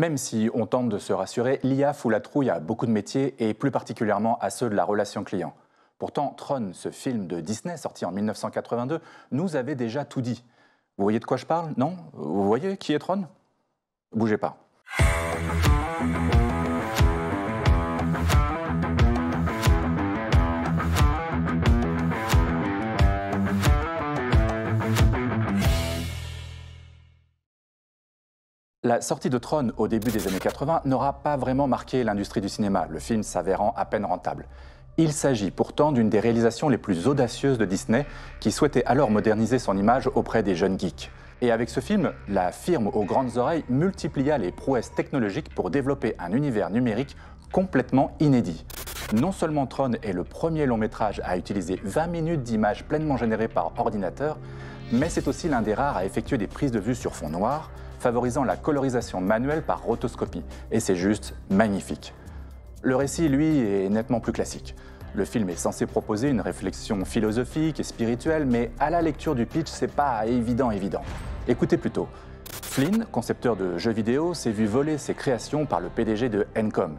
Même si on tente de se rassurer, l'IA fout la trouille à beaucoup de métiers et plus particulièrement à ceux de la relation client. Pourtant, Tron, ce film de Disney sorti en 1982, nous avait déjà tout dit. Vous voyez de quoi je parle, non? Vous voyez qui est Tron? Bougez pas. La sortie de Tron au début des années 80 n'aura pas vraiment marqué l'industrie du cinéma, le film s'avérant à peine rentable. Il s'agit pourtant d'une des réalisations les plus audacieuses de Disney, qui souhaitait alors moderniser son image auprès des jeunes geeks. Et avec ce film, la firme aux grandes oreilles multiplia les prouesses technologiques pour développer un univers numérique complètement inédit. Non seulement Tron est le premier long métrage à utiliser 20 minutes d'images pleinement générées par ordinateur, mais c'est aussi l'un des rares à effectuer des prises de vue sur fond noir, favorisant la colorisation manuelle par rotoscopie. Et c'est juste magnifique. Le récit, lui, est nettement plus classique. Le film est censé proposer une réflexion philosophique et spirituelle, mais à la lecture du pitch, c'est pas évident. Écoutez plutôt. Flynn, concepteur de jeux vidéo, s'est vu voler ses créations par le PDG de Encom.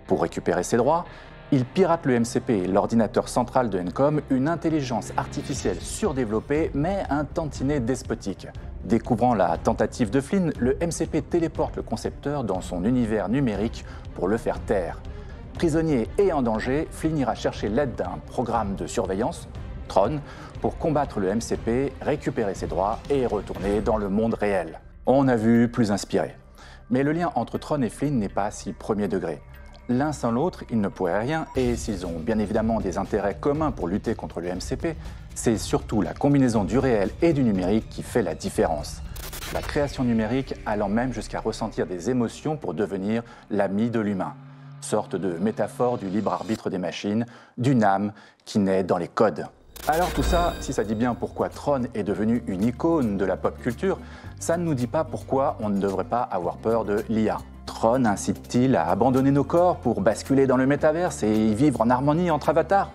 Pour récupérer ses droits, il pirate le MCP, l'ordinateur central de Encom, une intelligence artificielle surdéveloppée, mais un tantinet despotique. Découvrant la tentative de Flynn, le MCP téléporte le concepteur dans son univers numérique pour le faire taire. Prisonnier et en danger, Flynn ira chercher l'aide d'un programme de surveillance, Tron, pour combattre le MCP, récupérer ses droits et retourner dans le monde réel. On a vu plus inspiré. Mais le lien entre Tron et Flynn n'est pas si premier degré. L'un sans l'autre, ils ne pourraient rien, et s'ils ont bien évidemment des intérêts communs pour lutter contre le MCP, c'est surtout la combinaison du réel et du numérique qui fait la différence. La création numérique allant même jusqu'à ressentir des émotions pour devenir l'ami de l'humain. Sorte de métaphore du libre arbitre des machines, d'une âme qui naît dans les codes. Alors tout ça, si ça dit bien pourquoi Tron est devenu une icône de la pop culture, ça ne nous dit pas pourquoi on ne devrait pas avoir peur de l'IA. Tron incite-t-il à abandonner nos corps pour basculer dans le métaverse et y vivre en harmonie entre avatars?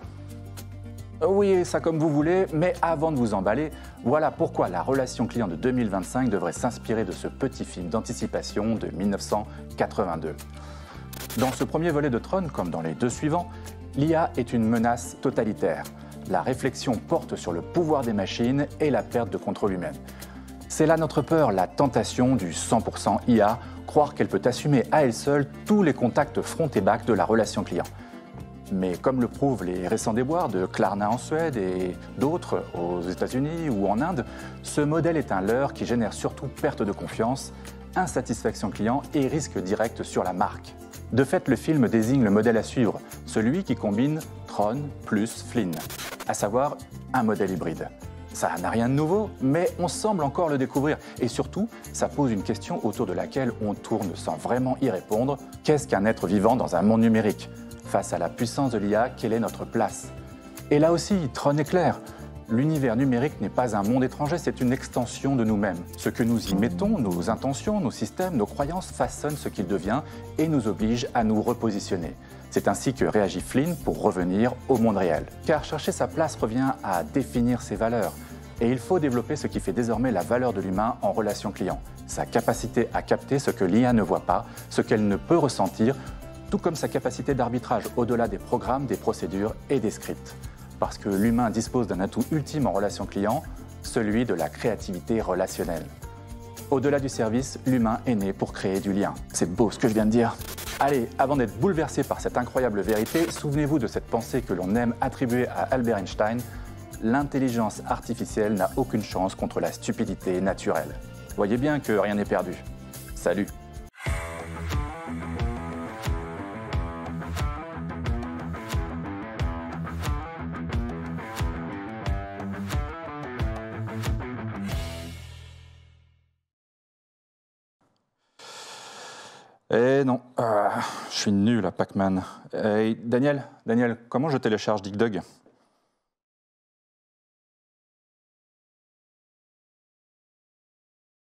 Oui, ça comme vous voulez, mais avant de vous emballer, voilà pourquoi la relation client de 2025 devrait s'inspirer de ce petit film d'anticipation de 1982. Dans ce premier volet de Tron, comme dans les deux suivants, l'IA est une menace totalitaire. La réflexion porte sur le pouvoir des machines et la perte de contrôle humaine. C'est là notre peur, la tentation du 100% IA, croire qu'elle peut assumer à elle seule tous les contacts front et back de la relation client. Mais comme le prouvent les récents déboires de Klarna en Suède et d'autres aux États-Unis ou en Inde, ce modèle est un leurre qui génère surtout perte de confiance, insatisfaction client et risque direct sur la marque. De fait, le film désigne le modèle à suivre, celui qui combine Tron plus Flynn, à savoir un modèle hybride. Ça n'a rien de nouveau, mais on semble encore le découvrir. Et surtout, ça pose une question autour de laquelle on tourne sans vraiment y répondre. Qu'est-ce qu'un être vivant dans un monde numérique? Face à la puissance de l'IA, quelle est notre place? Et là aussi, Tron est clair. L'univers numérique n'est pas un monde étranger, c'est une extension de nous-mêmes. Ce que nous y mettons, nos intentions, nos systèmes, nos croyances façonnent ce qu'il devient et nous obligent à nous repositionner. C'est ainsi que réagit Flynn pour revenir au monde réel. Car chercher sa place revient à définir ses valeurs. Et il faut développer ce qui fait désormais la valeur de l'humain en relation client. Sa capacité à capter ce que l'IA ne voit pas, ce qu'elle ne peut ressentir, tout comme sa capacité d'arbitrage au-delà des programmes, des procédures et des scripts. Parce que l'humain dispose d'un atout ultime en relation client, celui de la créativité relationnelle. Au-delà du service, l'humain est né pour créer du lien. C'est beau ce que je viens de dire. Allez, avant d'être bouleversé par cette incroyable vérité, souvenez-vous de cette pensée que l'on aime attribuer à Albert Einstein: l'intelligence artificielle n'a aucune chance contre la stupidité naturelle. Voyez bien que rien n'est perdu. Salut! Eh non, je suis nul à Pac-Man. Daniel, comment je télécharge Dig Dug?